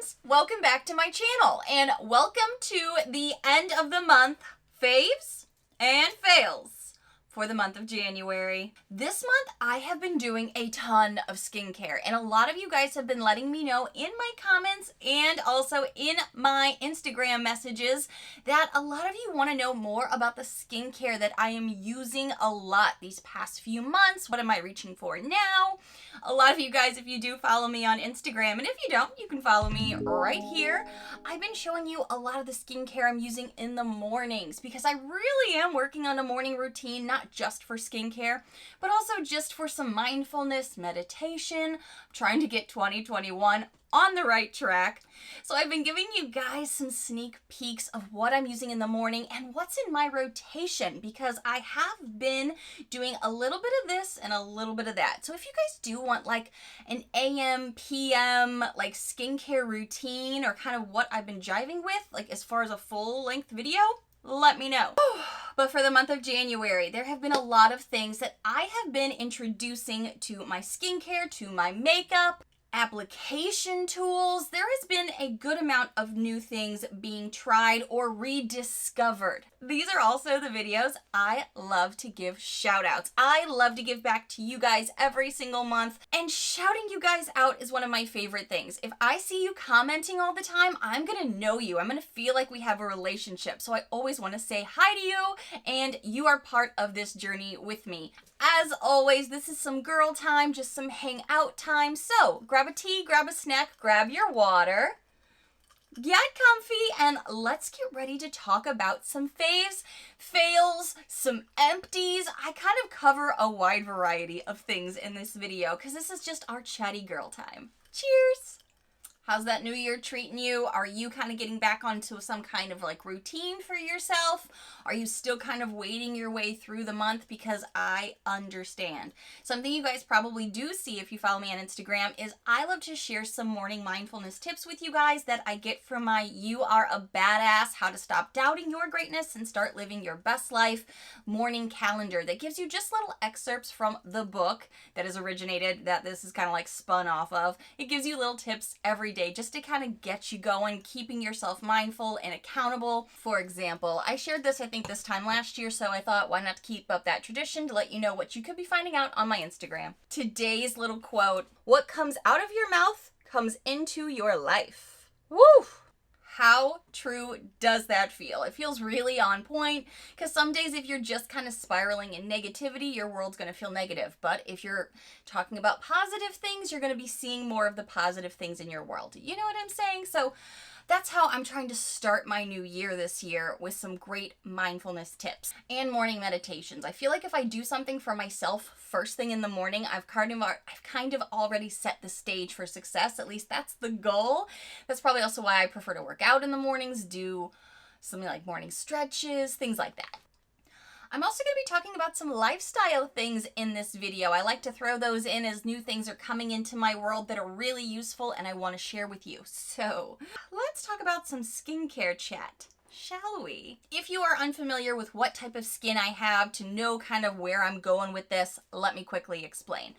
friends, welcome back to my channel and welcome to the end of the month faves and fails for the month of January. This month I have been doing a ton of skincare and a lot of you guys have been letting me know in my comments and also in my Instagram messages that a lot of you want to know more about the skincare that I am using a lot these past few months. What am I reaching for now? A lot of you guys, if you do follow me on Instagram, and if you don't, you can follow me right here. I've been showing you a lot of the skincare I'm using in the mornings because I really am working on a morning routine, not just for skincare, but also just for some mindfulness, meditation. I'm trying to get 2021 on the right track. So I've been giving you guys some sneak peeks of what I'm using in the morning and what's in my rotation because I have been doing a little bit of this and a little bit of that. So if you guys do want like an AM, PM, like skincare routine or kind of what I've been jiving with, like as far as a full length video, let me know. But for the month of January, there have been a lot of things that I have been introducing to my skincare, to my makeup, application tools. There has been a good amount of new things being tried or rediscovered. These are also the videos I love to give shout outs. I love to give back to you guys every single month, and shouting you guys out is one of my favorite things. If I see you commenting all the time, I'm gonna know you. I'm gonna feel like we have a relationship. So I always wanna say hi to you, and you are part of this journey with me. As always, this is some girl time, just some hangout time. So grab a tea, grab a snack, grab your water, get comfy, and let's get ready to talk about some faves, fails, some empties. I kind of cover a wide variety of things in this video because this is just our chatty girl time. Cheers! How's that new year treating you? Are you kind of getting back onto some kind of like routine for yourself? Are you still kind of wading your way through the month? Because I understand. Something you guys probably do see if you follow me on Instagram is I love to share some morning mindfulness tips with you guys that I get from my You Are a Badass, How to Stop Doubting Your Greatness and Start Living Your Best Life morning calendar that gives you just little excerpts from the book that is originated, that this is kind of like spun off of. It gives you little tips every day just to kind of get you going, keeping yourself mindful and accountable. For example, I shared this I think this time last year, so I thought why not keep up that tradition to let you know what you could be finding out on my Instagram. Today's little quote: what comes out of your mouth comes into your life. Woo! How true does that feel? It feels really on point because some days if you're just kind of spiraling in negativity, your world's going to feel negative. But if you're talking about positive things, you're going to be seeing more of the positive things in your world. You know what I'm saying? So that's how I'm trying to start my new year this year, with some great mindfulness tips and morning meditations. I feel like if I do something for myself first thing in the morning, I've kind of already set the stage for success. At least that's the goal. That's probably also why I prefer to work out in the mornings, do something like morning stretches, things like that. I'm also going to be talking about some lifestyle things in this video. I like to throw those in as new things are coming into my world that are really useful and I want to share with you. So let's talk about some skincare chat, shall we? If you are unfamiliar with what type of skin I have, to know kind of where I'm going with this, let me quickly explain.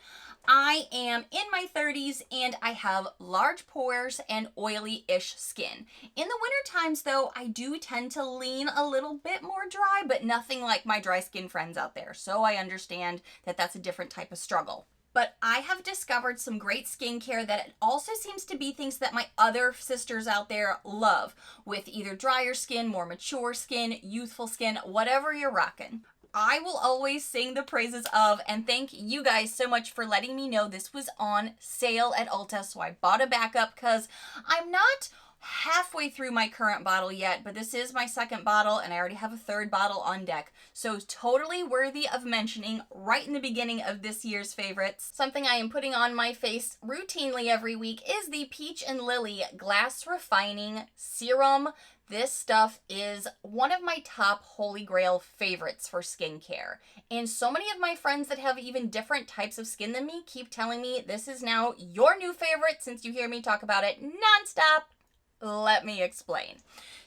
I am in my 30s and I have large pores and oily-ish skin. In the winter times though, I do tend to lean a little bit more dry, but nothing like my dry skin friends out there. So I understand that that's a different type of struggle. But I have discovered some great skincare that also seems to be things that my other sisters out there love, with either drier skin, more mature skin, youthful skin, whatever you're rocking. I will always sing the praises of, and thank you guys so much for letting me know this was on sale at Ulta, so I bought a backup because I'm not halfway through my current bottle yet, but this is my second bottle and I already have a third bottle on deck. So totally worthy of mentioning right in the beginning of this year's favorites. Something I am putting on my face routinely every week is the Peach and Lily Glass Refining Serum. This stuff is one of my top holy grail favorites for skincare. And so many of my friends that have even different types of skin than me keep telling me this is now your new favorite since you hear me talk about it nonstop. Let me explain.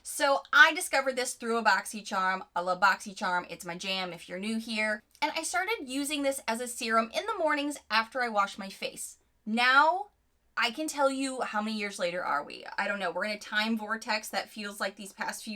So I discovered this through a Boxycharm. I love Boxycharm. It's my jam if you're new here. And I started using this as a serum in the mornings after I wash my face. Now I can tell you how many years later are we? I don't know. We're in a time vortex that feels like this past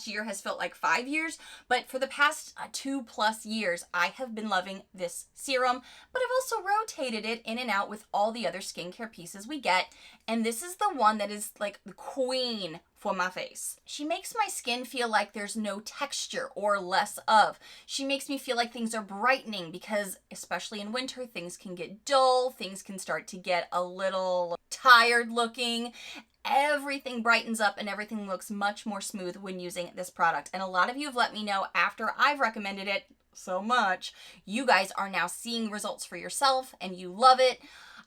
year has felt like 5 years, but for the past 2+ years, I have been loving this serum, but I've also rotated it in and out with all the other skincare pieces we get, and this is the one that is like the queen for my face. She makes my skin feel like there's no texture or less of. She makes me feel like things are brightening because, especially in winter, things can get dull, things can start to get a little tired looking. Everything brightens up and everything looks much more smooth when using this product. And a lot of you have let me know after I've recommended it so much, you guys are now seeing results for yourself and you love it.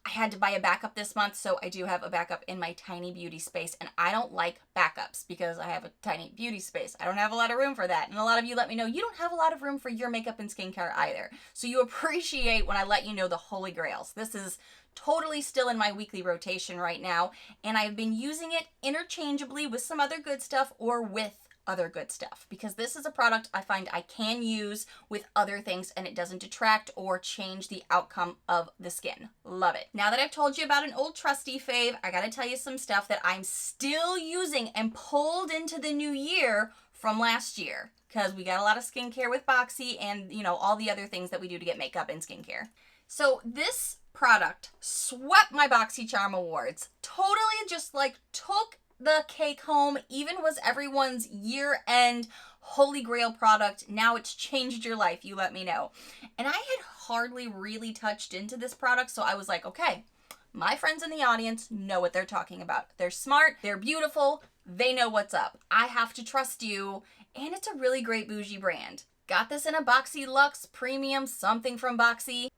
I had to buy a backup this month, so I do have a backup in my tiny beauty space, and I don't like backups because I have a tiny beauty space. I don't have a lot of room for that, and a lot of you let me know you don't have a lot of room for your makeup and skincare either. So you appreciate when I let you know the holy grails. This is totally still in my weekly rotation right now, and I've been using it interchangeably with some other good stuff or with other good stuff, because this is a product I find I can use with other things and it doesn't detract or change the outcome of the skin. Love it. Now that I've told you about an old trusty fave, I gotta tell you some stuff that I'm still using and pulled into the new year from last year, because we got a lot of skincare with Boxy and, you know, all the other things that we do to get makeup and skincare. So this product swept my Boxycharm awards. Totally just like took the cake home, even was everyone's year-end holy grail product. Now it's changed your life, you let me know. And I had hardly really touched into this product, so I was like, okay, my friends in the audience know what they're talking about. They're smart, they're beautiful, they know what's up. I have to trust you, and it's a really great bougie brand. Got this in a Boxy Luxe Premium something from Boxy.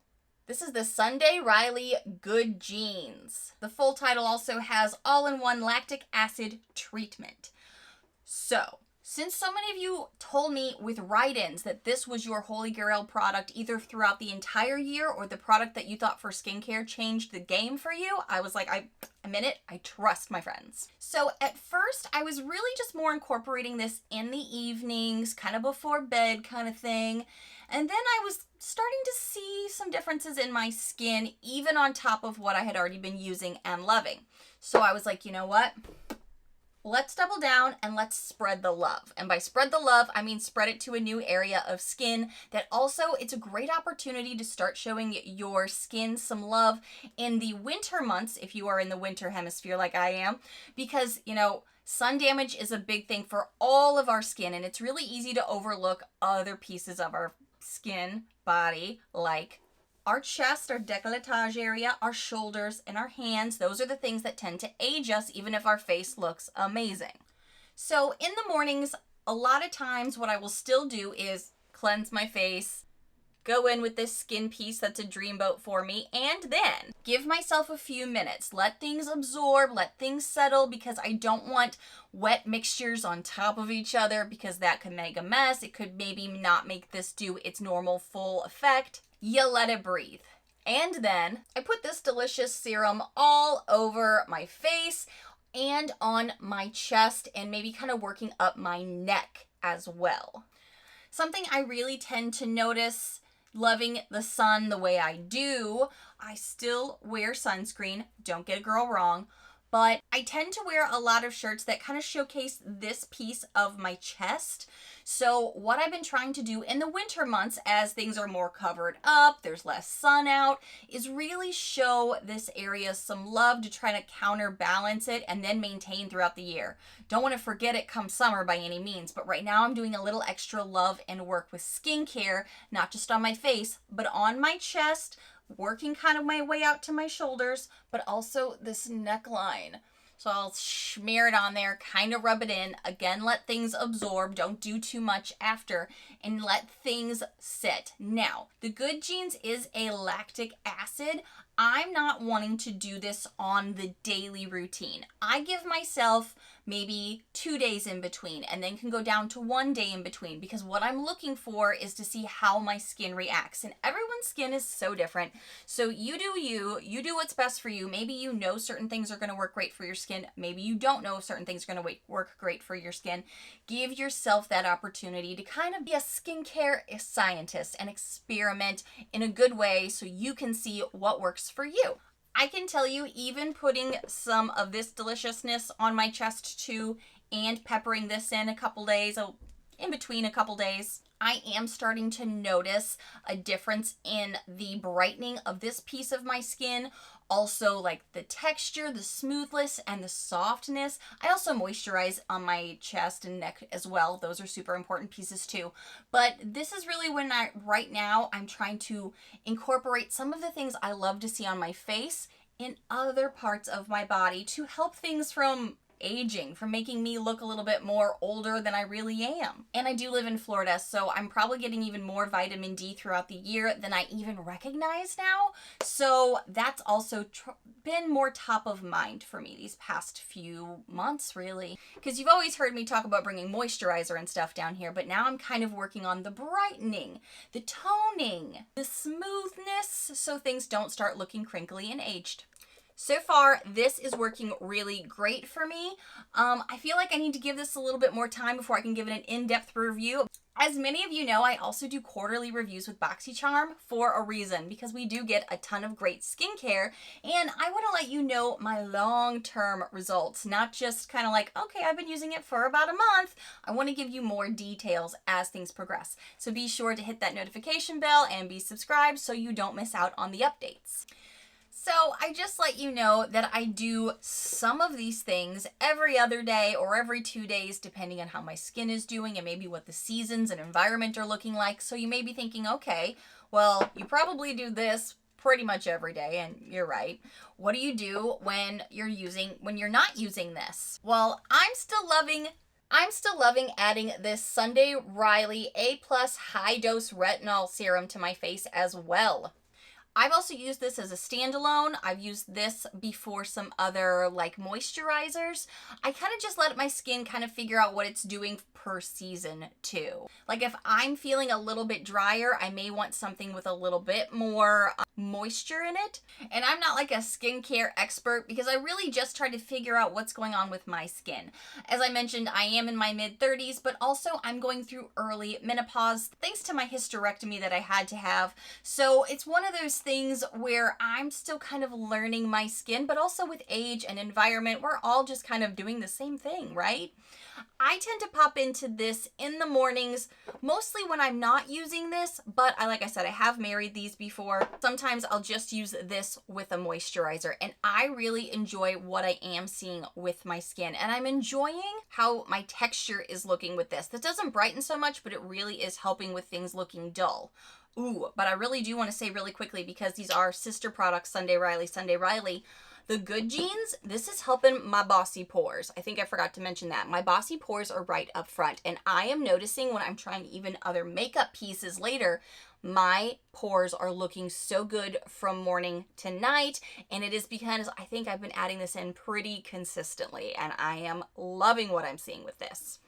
This is the Sunday Riley Good Genes. The full title also has all-in-one lactic acid treatment. So, since so many of you told me with write-ins that this was your holy grail product either throughout the entire year or the product that you thought for skincare changed the game for you, I was like, I'm in it. I trust my friends. So at first, I was really just more incorporating this in the evenings, kind of before bed kind of thing. And then I was starting to see some differences in my skin, even on top of what I had already been using and loving. So I was like, you know what? Let's double down and let's spread the love. And by spread the love, I mean spread it to a new area of skin that also it's a great opportunity to start showing your skin some love in the winter months, if you are in the winter hemisphere like I am, because, you know, sun damage is a big thing for all of our skin, and it's really easy to overlook other pieces of our skin, body, like our chest, our décolletage area, our shoulders, and our hands. Those are the things that tend to age us, even if our face looks amazing. So in the mornings, a lot of times what I will still do is cleanse my face, go in with this skin piece that's a dreamboat for me, and then give myself a few minutes. Let things absorb, let things settle, because I don't want wet mixtures on top of each other, because that could make a mess. It could maybe not make this do its normal full effect. You let it breathe. And then I put this delicious serum all over my face and on my chest, and maybe kind of working up my neck as well. Something I really tend to notice loving the sun the way I do, I still wear sunscreen, don't get a girl wrong, but I tend to wear a lot of shirts that kind of showcase this piece of my chest. So what I've been trying to do in the winter months, as things are more covered up, there's less sun out, is really show this area some love to try to counterbalance it and then maintain throughout the year. Don't want to forget it come summer by any means, but right now I'm doing a little extra love and work with skincare, not just on my face, but on my chest, working kind of my way out to my shoulders, but also this neckline. So I'll smear it on there, kind of rub it in. Again, let things absorb. Don't do too much after, and let things sit. Now, the Good Genes is a lactic acid. I'm not wanting to do this on the daily routine. I give myself maybe 2 days in between, and then can go down to 1 day in between, because what I'm looking for is to see how my skin reacts, and everyone's skin is so different. So you do what's best for you. Maybe you know certain things are going to work great for your skin. Maybe you don't know if certain things are going to work great for your skin. Give yourself that opportunity to kind of be a skincare scientist and experiment in a good way so you can see what works for you. I can tell you, even putting some of this deliciousness on my chest too, and peppering this in a couple days, in between a couple days, I am starting to notice a difference in the brightening of this piece of my skin. Also, like the texture, the smoothness, and the softness. I also moisturize on my chest and neck as well. Those are super important pieces too. But this is really when right now, I'm trying to incorporate some of the things I love to see on my face in other parts of my body to help things from aging, from making me look a little bit more older than I really am. And I do live in Florida, so I'm probably getting even more vitamin D throughout the year than I even recognize now. So that's also been more top of mind for me these past few months, really. Because you've always heard me talk about bringing moisturizer and stuff down here, but now I'm kind of working on the brightening, the toning, the smoothness, so things don't start looking crinkly and aged. So far, this is working really great for me. I feel like I need to give this a little bit more time before I can give it an in-depth review. As many of you know, I also do quarterly reviews with Boxycharm for a reason, because we do get a ton of great skincare, and I want to let you know my long-term results, not just kind of like, okay, I've been using it for about a month. I want to give you more details as things progress. So be sure to hit that notification bell and be subscribed so you don't miss out on the updates. So I just let you know that I do some of these things every other day or every 2 days, depending on how my skin is doing and maybe what the seasons and environment are looking like. So you may be thinking, okay, well, you probably do this pretty much every day, and you're right. What do you do when you're not using this? Well, I'm still loving adding this Sunday Riley A+ high dose retinol serum to my face as well. I've also used this as a standalone. I've used this before some other like moisturizers. I kind of just let my skin kind of figure out what it's doing per season too. Like if I'm feeling a little bit drier, I may want something with a little bit more moisture in it. And I'm not like a skincare expert because I really just try to figure out what's going on with my skin. As I mentioned, I am in my mid-30s, but also I'm going through early menopause thanks to my hysterectomy that I had to have. So it's one of those things where I'm still kind of learning my skin, but also with age and environment, we're all just kind of doing the same thing, right? I tend to pop into this in the mornings, mostly when I'm not using this, but like I said, I have married these before. Sometimes I'll just use this with a moisturizer, and I really enjoy what I am seeing with my skin, and I'm enjoying how my texture is looking with this. This doesn't brighten so much, but it really is helping with things looking dull. Ooh, but I really do want to say really quickly, because these are sister products, Sunday Riley. The Good Genes, this is helping my bossy pores. I think I forgot to mention that. My bossy pores are right up front, and I am noticing when I'm trying even other makeup pieces later, my pores are looking so good from morning to night, and it is because I think I've been adding this in pretty consistently, and I am loving what I'm seeing with this.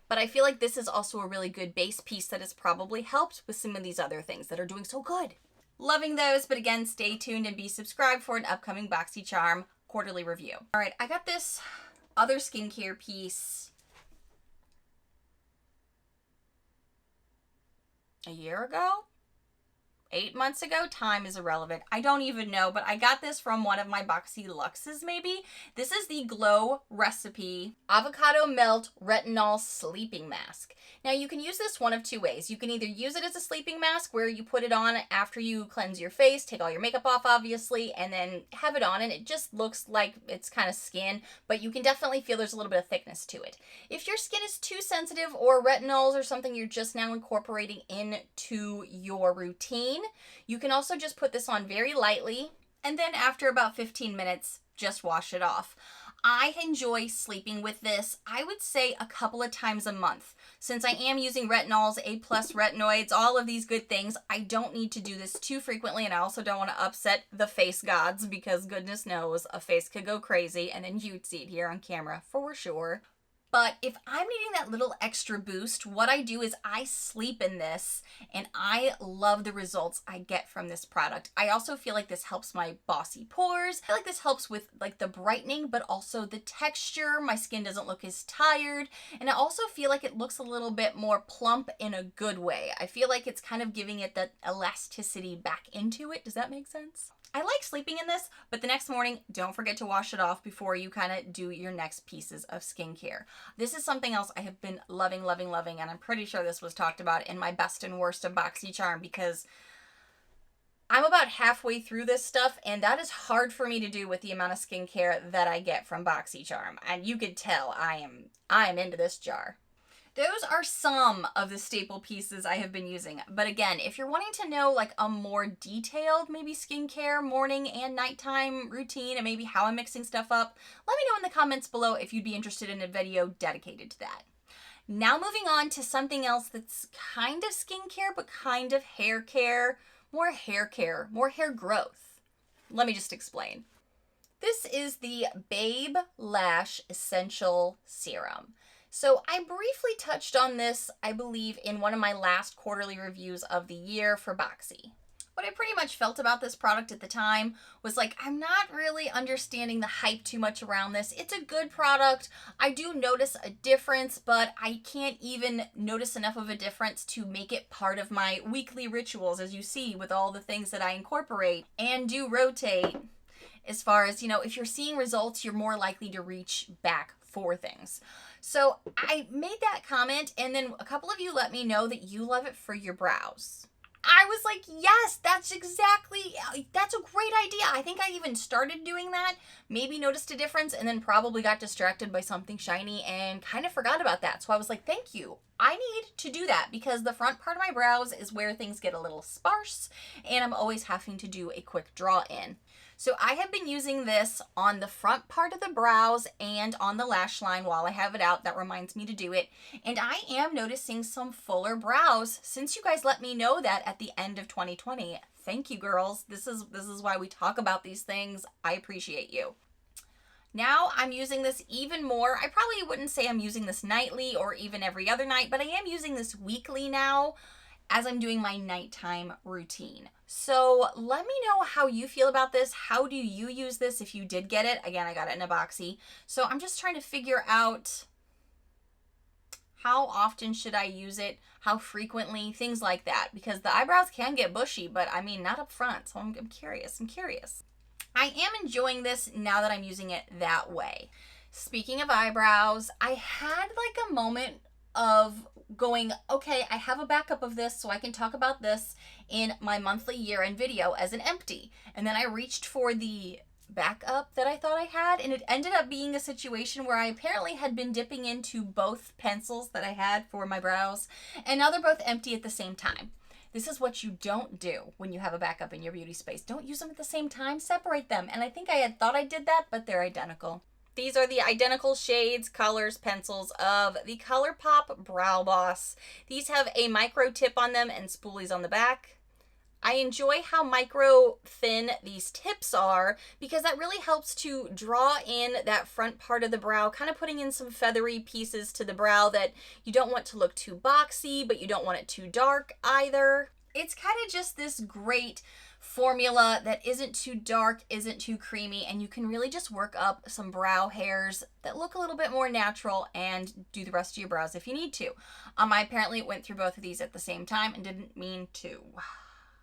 But I feel like this is also a really good base piece that has probably helped with some of these other things that are doing so good. Loving those, but again, stay tuned and be subscribed for an upcoming Boxycharm quarterly review. All right, I got this other skincare piece a year ago? 8 months ago? Time is irrelevant. I don't even know, but I got this from one of my Boxy Luxes maybe. This is the Glow Recipe Avocado Melt Retinol Sleeping Mask. Now you can use this one of two ways. You can either use it as a sleeping mask where you put it on after you cleanse your face, take all your makeup off obviously, and then have it on, and it just looks like it's kind of skin, but you can definitely feel there's a little bit of thickness to it. If your skin is too sensitive or retinols or something you're just now incorporating into your routine, you can also just put this on very lightly, and then after about 15 minutes, just wash it off. I enjoy sleeping with this, I would say a couple of times a month. Since I am using retinols, A+ retinoids, all of these good things, I don't need to do this too frequently, and I also don't want to upset the face gods, because goodness knows a face could go crazy, and then you'd see it here on camera for sure. But if I'm needing that little extra boost, what I do is I sleep in this, and I love the results I get from this product. I also feel like this helps my bossy pores. I feel like this helps with like the brightening, but also the texture. My skin doesn't look as tired, and I also feel like it looks a little bit more plump in a good way. I feel like it's kind of giving it that elasticity back into it. Does that make sense? I like sleeping in this, but the next morning, don't forget to wash it off before you kind of do your next pieces of skincare. This is something else I have been loving, loving, loving, and I'm pretty sure this was talked about in my best and worst of Boxycharm because I'm about halfway through this stuff, and that is hard for me to do with the amount of skincare that I get from Boxycharm. And you could tell I am into this jar. Those are some of the staple pieces I have been using. But again, if you're wanting to know like a more detailed maybe skincare morning and nighttime routine and maybe how I'm mixing stuff up, let me know in the comments below if you'd be interested in a video dedicated to that. Now moving on to something else that's kind of skincare but kind of hair care, more hair growth. Let me just explain. This is the Babe Lash Essential Serum. So I briefly touched on this, I believe, in one of my last quarterly reviews of the year for Boxy. What I pretty much felt about this product at the time was like, I'm not really understanding the hype too much around this. It's a good product. I do notice a difference, but I can't even notice enough of a difference to make it part of my weekly rituals, as you see with all the things that I incorporate and do rotate. As far as, if you're seeing results, you're more likely to reach back for things. So I made that comment, and then a couple of you let me know that you love it for your brows. I was like, yes, that's a great idea. I think I even started doing that, maybe noticed a difference, and then probably got distracted by something shiny and kind of forgot about that. So I was like, thank you. I need to do that because the front part of my brows is where things get a little sparse, and I'm always having to do a quick draw in. So I have been using this on the front part of the brows and on the lash line while I have it out. That reminds me to do it. And I am noticing some fuller brows since you guys let me know that at the end of 2020. Thank you, girls. This is why we talk about these things. I appreciate you. Now I'm using this even more. I probably wouldn't say I'm using this nightly or even every other night, but I am using this weekly now as I'm doing my nighttime routine. So let me know how you feel about this. How do you use this if you did get it? Again, I got it in a Boxy. So I'm just trying to figure out how often should I use it, how frequently, things like that. Because the eyebrows can get bushy, but I mean, not up front. So I'm curious. I am enjoying this now that I'm using it that way. Speaking of eyebrows, I had like a moment of going, okay, I have a backup of this so I can talk about this in my monthly year-end video as an empty. And then I reached for the backup that I thought I had, and it ended up being a situation where I apparently had been dipping into both pencils that I had for my brows, and now they're both empty at the same time. This is what you don't do when you have a backup in your beauty space. Don't use them at the same time, separate them. And I think I had thought I did that, but they're identical. These are the identical shades, colors, pencils of the ColourPop Brow Boss. These have a micro tip on them and spoolies on the back. I enjoy how micro thin these tips are because that really helps to draw in that front part of the brow, kind of putting in some feathery pieces to the brow that you don't want to look too boxy, but you don't want it too dark either. It's kind of just this great formula that isn't too dark, isn't too creamy, and you can really just work up some brow hairs that look a little bit more natural and do the rest of your brows if you need to. I apparently went through both of these at the same time and didn't mean to.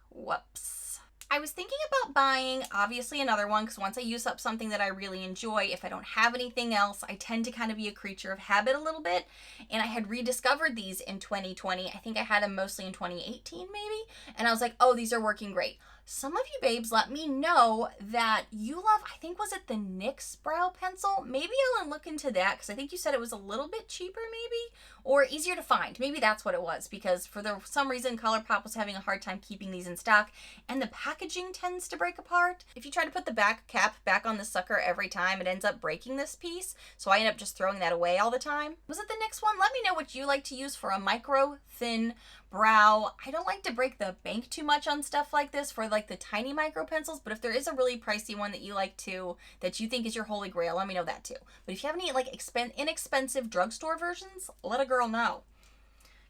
Whoops. I was thinking about buying, obviously, another one because once I use up something that I really enjoy, if I don't have anything else, I tend to kind of be a creature of habit a little bit. And I had rediscovered these in 2020. I think I had them mostly in 2018 maybe. And I was like, oh, these are working great. Some of you babes let me know that you love, I think, was it the NYX brow pencil? Maybe I'll look into that because I think you said it was a little bit cheaper maybe, or easier to find. Maybe that's what it was because for some reason ColourPop was having a hard time keeping these in stock and the packaging tends to break apart. If you try to put the back cap back on the sucker every time, it ends up breaking this piece. So I end up just throwing that away all the time. Was it the NYX one? Let me know what you like to use for a micro thin brow. I don't like to break the bank too much on stuff like this for like the tiny micro pencils, but if there is a really pricey one that you like to, that you think is your holy grail, let me know that too. But if you have any like inexpensive drugstore versions, let a girl know.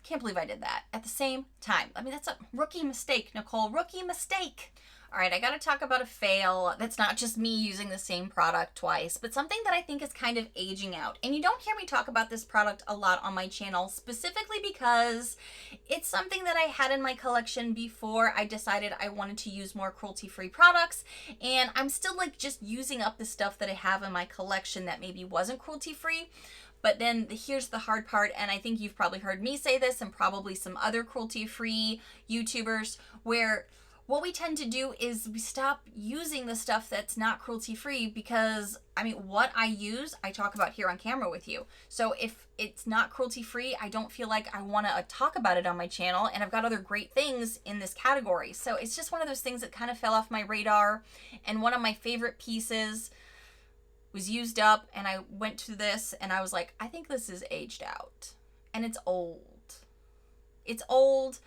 Can't believe I did that at the same time. I mean, that's a rookie mistake, Nichole, rookie mistake. All right, I gotta talk about a fail that's not just me using the same product twice, but something that I think is kind of aging out. And you don't hear me talk about this product a lot on my channel, specifically because it's something that I had in my collection before I decided I wanted to use more cruelty-free products. And I'm still like just using up the stuff that I have in my collection that maybe wasn't cruelty-free. But then here's the hard part, and I think you've probably heard me say this and probably some other cruelty-free YouTubers, where what we tend to do is we stop using the stuff that's not cruelty-free because, I mean, what I use, I talk about here on camera with you. So if it's not cruelty-free, I don't feel like I want to talk about it on my channel, and I've got other great things in this category. So it's just one of those things that kind of fell off my radar, and one of my favorite pieces was used up, and I went to this, and I was like, I think this is aged out. And it's old. It's old.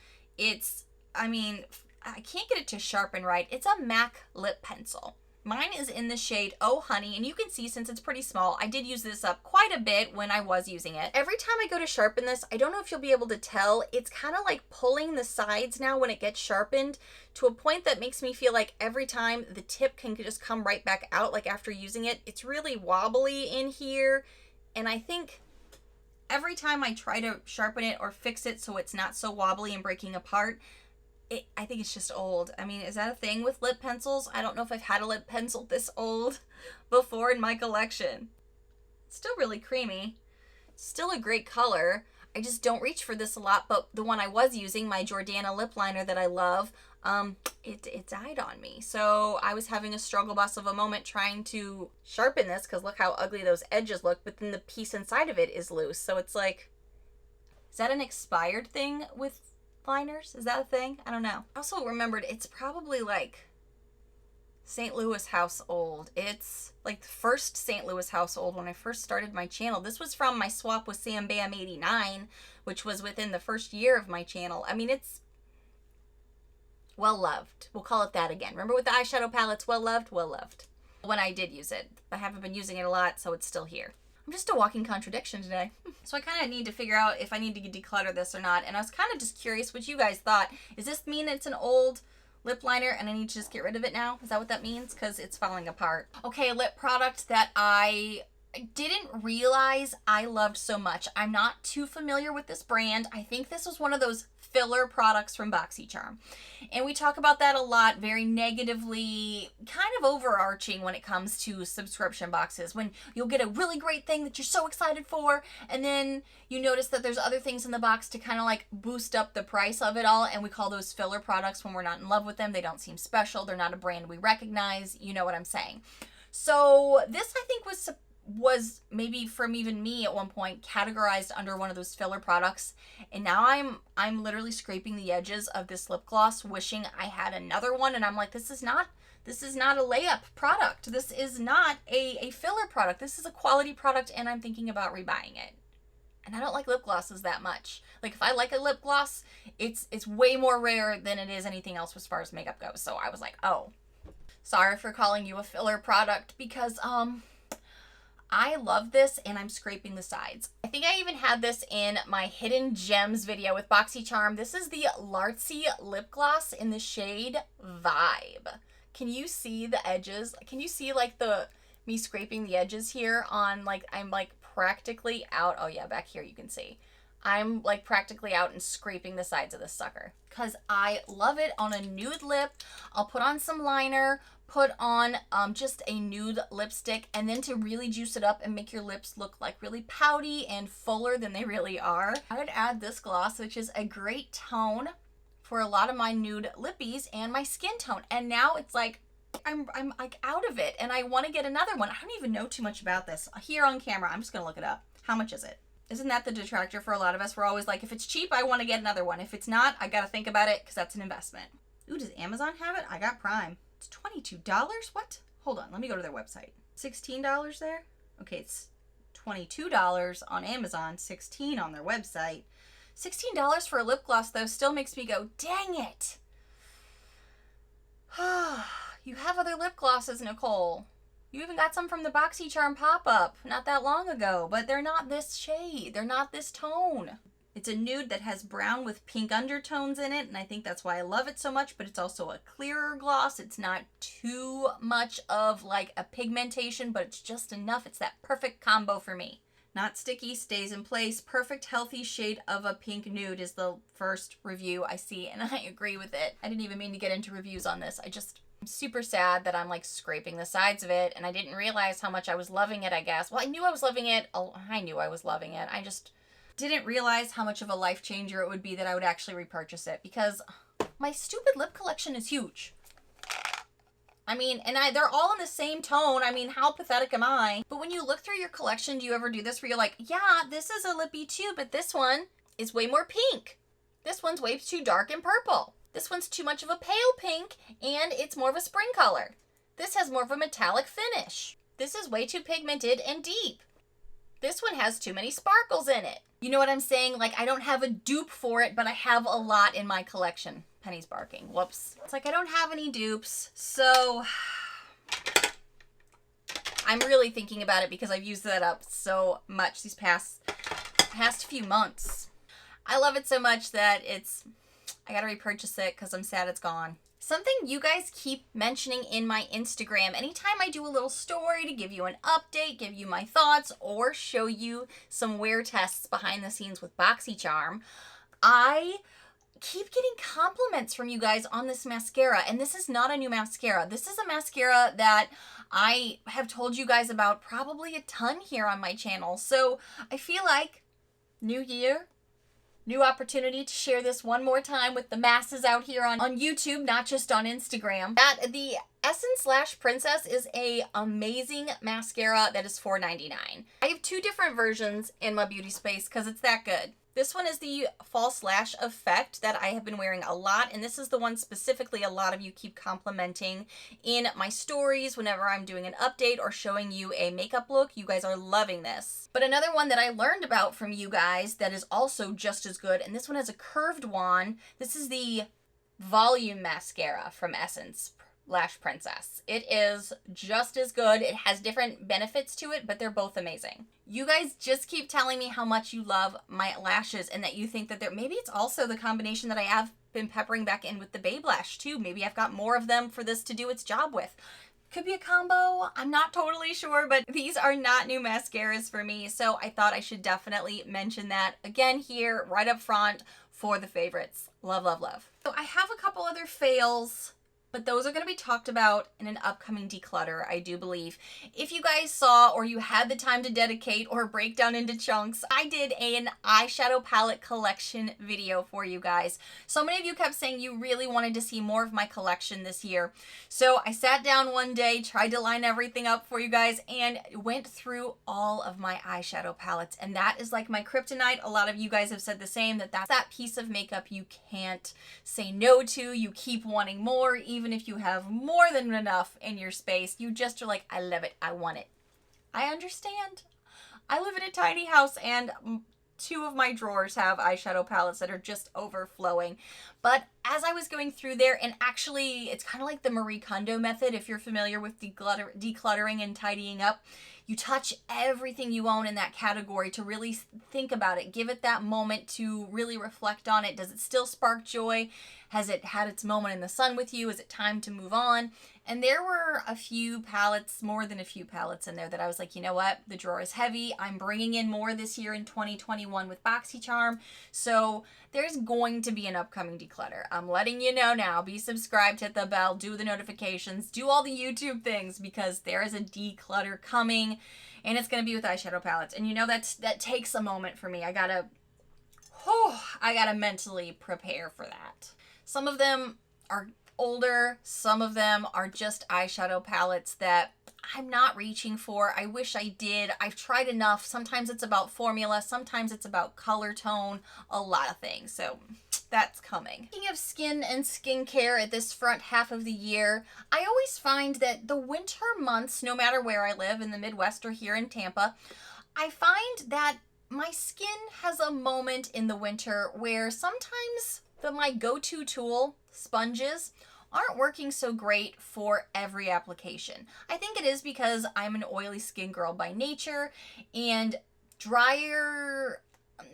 I mean, I can't get it to sharpen right. It's a MAC lip pencil. Mine is in the shade Oh Honey, and you can see since it's pretty small, I did use this up quite a bit when I was using it. Every time I go to sharpen this, I don't know if you'll be able to tell, it's kind of like pulling the sides now when it gets sharpened to a point that makes me feel like every time the tip can just come right back out, like after using it. It's really wobbly in here, and I think every time I try to sharpen it or fix it so it's not so wobbly and breaking apart, I think it's just old. I mean, is that a thing with lip pencils? I don't know if I've had a lip pencil this old before in my collection. It's still really creamy. Still a great color. I just don't reach for this a lot, but the one I was using, my Jordana lip liner that I love, it died on me. So I was having a struggle bus of a moment trying to sharpen this, because look how ugly those edges look, but then the piece inside of it is loose. So it's like, is that an expired thing with liners? Is that a thing? I don't know. I also remembered it's probably like St. Louis house old. It's like the first St. Louis house old when I first started my channel. This was from my swap with Sam Bam 89, which was within the first year of my channel. I mean, it's well loved. We'll call it that again. Remember with the eyeshadow palettes, well loved? Well loved. When I did use it. I haven't been using it a lot, so it's still here. I'm just a walking contradiction today. So I kind of need to figure out if I need to declutter this or not. And I was kind of just curious what you guys thought. Does this mean it's an old lip liner and I need to just get rid of it now? Is that what that means? Because it's falling apart. Okay, a lip product that I didn't realize I loved so much. I'm not too familiar with this brand. I think this was one of those filler products from Boxycharm. And we talk about that a lot, very negatively, kind of overarching when it comes to subscription boxes, when you'll get a really great thing that you're so excited for, and then you notice that there's other things in the box to kind of like boost up the price of it all, and we call those filler products when we're not in love with them. They don't seem special. They're not a brand we recognize. You know what I'm saying. So this, I think, was maybe from even me at one point categorized under one of those filler products, and now I'm literally scraping the edges of this lip gloss wishing I had another one, and I'm like, this is not a layup product. This is not a filler product. This is a quality product, and I'm thinking about rebuying it. And I don't like lip glosses that much. Like, if I like a lip gloss, it's way more rare than it is anything else as far as makeup goes. So I was like, oh, sorry for calling you a filler product, because I love this, and I'm scraping the sides. I think I even had this in my Hidden Gems video with Boxycharm. This is the Lartsy lip gloss in the shade Vibe. Can you see the edges? Can you see like me scraping the edges here on, like, I'm like practically out. Oh yeah, back here you can see. I'm like practically out and scraping the sides of this sucker because I love it on a nude lip. I'll put on some liner, put on just a nude lipstick, and then to really juice it up and make your lips look like really pouty and fuller than they really are, I would add this gloss, which is a great tone for a lot of my nude lippies and my skin tone. And now it's like I'm like out of it, and I want to get another one. I don't even know too much about this here on camera. I'm just gonna look it up. How much is it? Isn't that the detractor for a lot of us? We're always like, if it's cheap, I want to get another one. If it's not, I got to think about it because that's an investment. Ooh, does Amazon have it? I got Prime. It's $22? What? Hold on. Let me go to their website. $16 there? Okay, it's $22 on Amazon, $16 on their website. $16 for a lip gloss, though, still makes me go, dang it. You have other lip glosses, Nichole. You even got some from the Boxycharm pop-up not that long ago, but they're not this shade. They're not this tone. It's a nude that has brown with pink undertones in it, and I think that's why I love it so much, but it's also a clearer gloss. It's not too much of like a pigmentation, but it's just enough. It's that perfect combo for me. Not sticky, stays in place. Perfect, healthy shade of a pink nude is the first review I see, and I agree with it. I didn't even mean to get into reviews on this. I'm super sad that I'm like scraping the sides of it, and I didn't realize how much I was loving it, I guess. Well, I knew I was loving it. Oh, I knew I was loving it. I just didn't realize how much of a life changer it would be that I would actually repurchase it, because my stupid lip collection is huge. I mean, and they're all in the same tone. I mean, how pathetic am I? But when you look through your collection, do you ever do this where you're like, yeah, this is a lippy too, but this one is way more pink. This one's way too dark and purple. This one's too much of a pale pink, and it's more of a spring color. This has more of a metallic finish. This is way too pigmented and deep. This one has too many sparkles in it. You know what I'm saying? Like, I don't have a dupe for it, but I have a lot in my collection. Penny's barking. Whoops. It's like I don't have any dupes, so I'm really thinking about it because I've used that up so much these past few months. I love it so much that I gotta repurchase it because I'm sad it's gone. Something you guys keep mentioning in my Instagram, anytime I do a little story to give you an update, give you my thoughts, or show you some wear tests behind the scenes with Boxycharm, I keep getting compliments from you guys on this mascara. And this is not a new mascara. This is a mascara that I have told you guys about probably a ton here on my channel. So I feel like new year, new opportunity to share this one more time with the masses out here on YouTube, not just on Instagram. The Essence Princess is a amazing mascara that is $4.99. I have two different versions in my beauty space because it's that good. This one is the False Lash Effect that I have been wearing a lot, and this is the one specifically a lot of you keep complimenting in my stories whenever I'm doing an update or showing you a makeup look. You guys are loving this. But another one that I learned about from you guys that is also just as good, and this one has a curved wand. This is the Volume Mascara from Essence Lash Princess. It is just as good. It has different benefits to it, but they're both amazing. You guys just keep telling me how much you love my lashes and that you think that maybe it's also the combination that I have been peppering back in with the Babe Lash too. Maybe I've got more of them for this to do its job with. Could be a combo. I'm not totally sure, but these are not new mascaras for me, so I thought I should definitely mention that again here right up front for the favorites. Love, love, love. So I have a couple other fails, but those are going to be talked about in an upcoming declutter, I do believe. If you guys saw or you had the time to dedicate or break down into chunks, I did an eyeshadow palette collection video for you guys. So many of you kept saying you really wanted to see more of my collection this year. So I sat down one day, tried to line everything up for you guys, and went through all of my eyeshadow palettes. And that is like my kryptonite. A lot of you guys have said the same, that's that piece of makeup you can't say no to. You keep wanting more, even if you have more than enough in your space. You just are like, I love it, I want it. I understand. I live in a tiny house and two of my drawers have eyeshadow palettes that are just overflowing. But as I was going through there, and actually it's kind of like the Marie Kondo method, if you're familiar with decluttering and tidying up, you touch everything you own in that category to really think about it. Give it that moment to really reflect on it. Does it still spark joy? Has it had its moment in the sun with you? Is it time to move on? And there were a few palettes, more than a few palettes in there that I was like, you know what? The drawer is heavy. I'm bringing in more this year in 2021 with Boxycharm. So there's going to be an upcoming declutter. I'm letting you know now. Be subscribed, hit the bell, do the notifications, do all the YouTube things, because there is a declutter coming, and it's going to be with eyeshadow palettes. And you know that takes a moment for me. I gotta mentally prepare for that. Some of them are older, some of them are just eyeshadow palettes that I'm not reaching for. I wish I did. I've tried enough. Sometimes it's about formula, sometimes it's about color tone, a lot of things. So that's coming. Speaking of skin and skincare at this front half of the year, I always find that the winter months, no matter where I live, in the Midwest or here in Tampa, I find that my skin has a moment in the winter where sometimes my go-to tool, sponges, aren't working so great for every application. I think it is because I'm an oily skin girl by nature, and drier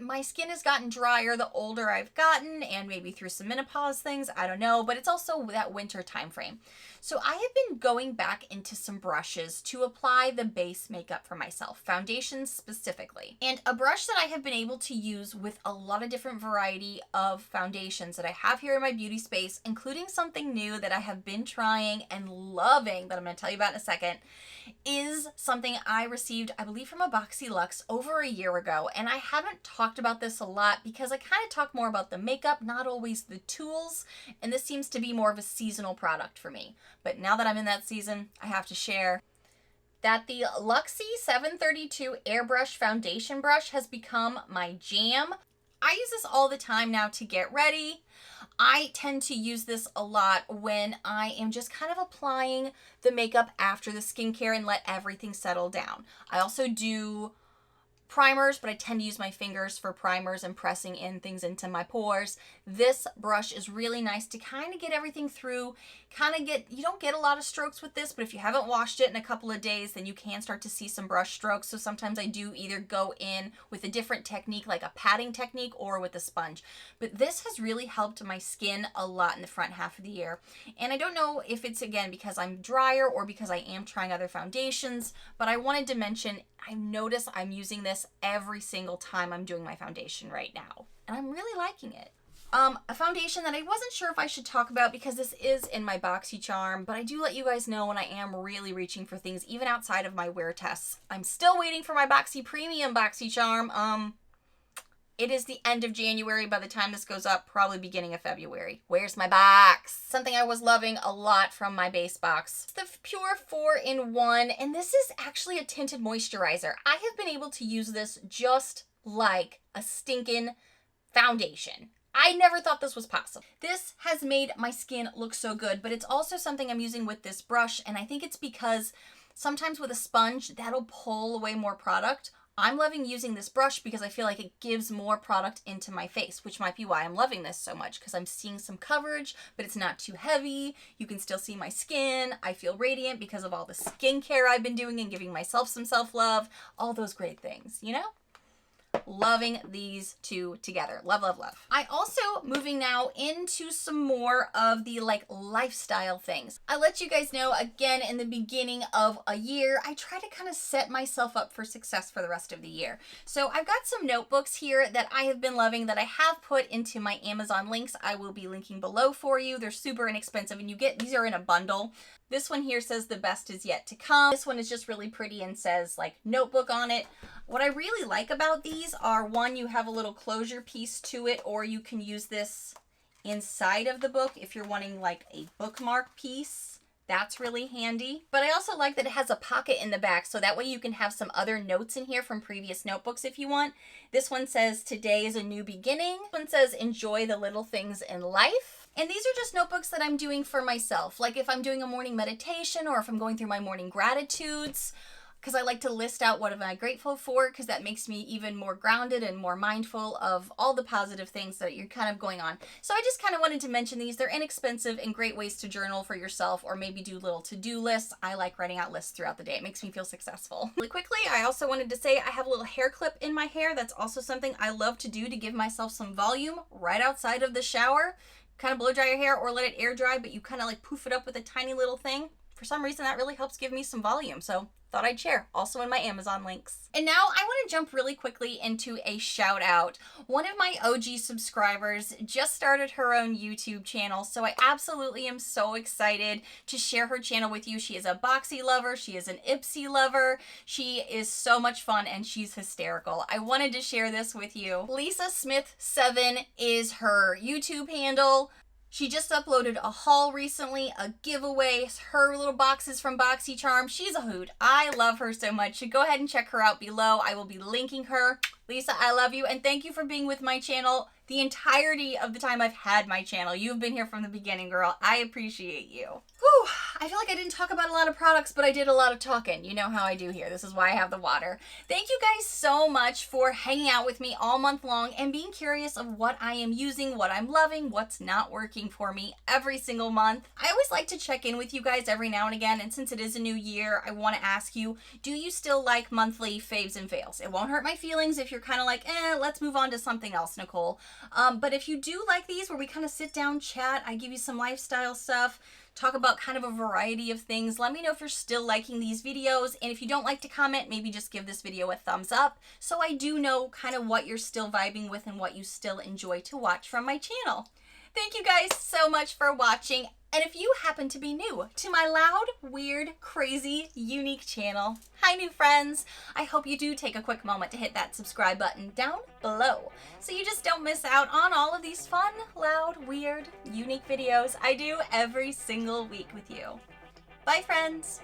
my skin has gotten drier the older I've gotten, and maybe through some menopause things, I don't know, but it's also that winter time frame. So I have been going back into some brushes to apply the base makeup for myself, foundations specifically. And a brush that I have been able to use with a lot of different variety of foundations that I have here in my beauty space, including something new that I have been trying and loving that I'm going to tell you about in a second, is something I received, I believe, from a Boxycharm over a year ago. And I haven't talked about this a lot because I kind of talk more about the makeup, not always the tools. And this seems to be more of a seasonal product for me. But now that I'm in that season, I have to share that the Luxie 732 Airbrush Foundation Brush has become my jam. I use this all the time now to get ready. I tend to use this a lot when I am just kind of applying the makeup after the skincare and let everything settle down. I also do primers, but I tend to use my fingers for primers and pressing in things into my pores. This brush is really nice to kind of get everything through, you don't get a lot of strokes with this, but if you haven't washed it in a couple of days, then you can start to see some brush strokes. So sometimes I do either go in with a different technique, like a patting technique, or with a sponge. But this has really helped my skin a lot in the front half of the year. And I don't know if it's, again, because I'm drier or because I am trying other foundations, but I wanted to mention, I notice I'm using this every single time I'm doing my foundation right now, and I'm really liking it. A foundation that I wasn't sure if I should talk about because this is in my Boxycharm, but I do let you guys know when I am really reaching for things, even outside of my wear tests. I'm still waiting for my Boxy Premium Boxycharm. It is the end of January by the time this goes up, probably beginning of February. Where's my box? Something I was loving a lot from my base box. It's the Pure 4-in-1, and this is actually a tinted moisturizer. I have been able to use this just like a stinking foundation. I never thought this was possible. This has made my skin look so good, but it's also something I'm using with this brush, and I think it's because sometimes with a sponge, that'll pull away more product. I'm loving using this brush because I feel like it gives more product into my face, which might be why I'm loving this so much, because I'm seeing some coverage, but it's not too heavy. You can still see my skin. I feel radiant because of all the skincare I've been doing and giving myself some self-love, all those great things, you know? Loving these two together. Love, love, love. I also, moving now into some more of the lifestyle things. I let you guys know again in the beginning of a year, I try to kind of set myself up for success for the rest of the year. So I've got some notebooks here that I have been loving that I have put into my Amazon links. I will be linking below for you. They're super inexpensive and these are in a bundle. This one here says the best is yet to come. This one is just really pretty and says notebook on it. What I really like about these are, one, you have a little closure piece to it, or you can use this inside of the book if you're wanting a bookmark piece. That's really handy. But I also like that it has a pocket in the back, so that way you can have some other notes in here from previous notebooks if you want. This one says, today is a new beginning. This one says, enjoy the little things in life. And these are just notebooks that I'm doing for myself. Like if I'm doing a morning meditation or if I'm going through my morning gratitudes, because I like to list out what am I grateful for, because that makes me even more grounded and more mindful of all the positive things that you're kind of going on. So I just kind of wanted to mention these. They're inexpensive and great ways to journal for yourself or maybe do little to-do lists. I like writing out lists throughout the day. It makes me feel successful. Really quickly, I also wanted to say I have a little hair clip in my hair. That's also something I love to do to give myself some volume right outside of the shower. Kind of blow dry your hair or let it air dry, but you kind of poof it up with a tiny little thing. For some reason, that really helps give me some volume. So thought I'd share, also in my Amazon links. And now I want to jump really quickly into a shout out. One of my OG subscribers just started her own YouTube channel, so I absolutely am so excited to share her channel with you. She is a Boxy lover, she is an Ipsy lover, she is so much fun, and she's hysterical. I wanted to share this with you. Lisa Smith 7 is her YouTube handle. She just uploaded a haul recently, a giveaway, her little boxes from Boxycharm. She's a hoot. I love her so much. So go ahead and check her out below. I will be linking her. Lisa, I love you, and thank you for being with my channel the entirety of the time I've had my channel. You've been here from the beginning, girl. I appreciate you. Whew. Whew, I feel like I didn't talk about a lot of products, but I did a lot of talking. You know how I do here. This is why I have the water. Thank you guys so much for hanging out with me all month long and being curious of what I am using, what I'm loving, what's not working for me every single month. I always like to check in with you guys every now and again, and since it is a new year, I want to ask you, do you still like monthly faves and fails? It won't hurt my feelings if you're kind of like, let's move on to something else, Nichole. But if you do like these where we kind of sit down, chat, I give you some lifestyle stuff, talk about kind of a variety of things. Let me know if you're still liking these videos, and if you don't like to comment, maybe just give this video a thumbs up so I do know kind of what you're still vibing with and what you still enjoy to watch from my channel. Thank you guys so much for watching, and if you happen to be new to my loud, weird, crazy, unique channel, hi new friends, I hope you do take a quick moment to hit that subscribe button down below so you just don't miss out on all of these fun, loud, weird, unique videos I do every single week with you. Bye friends!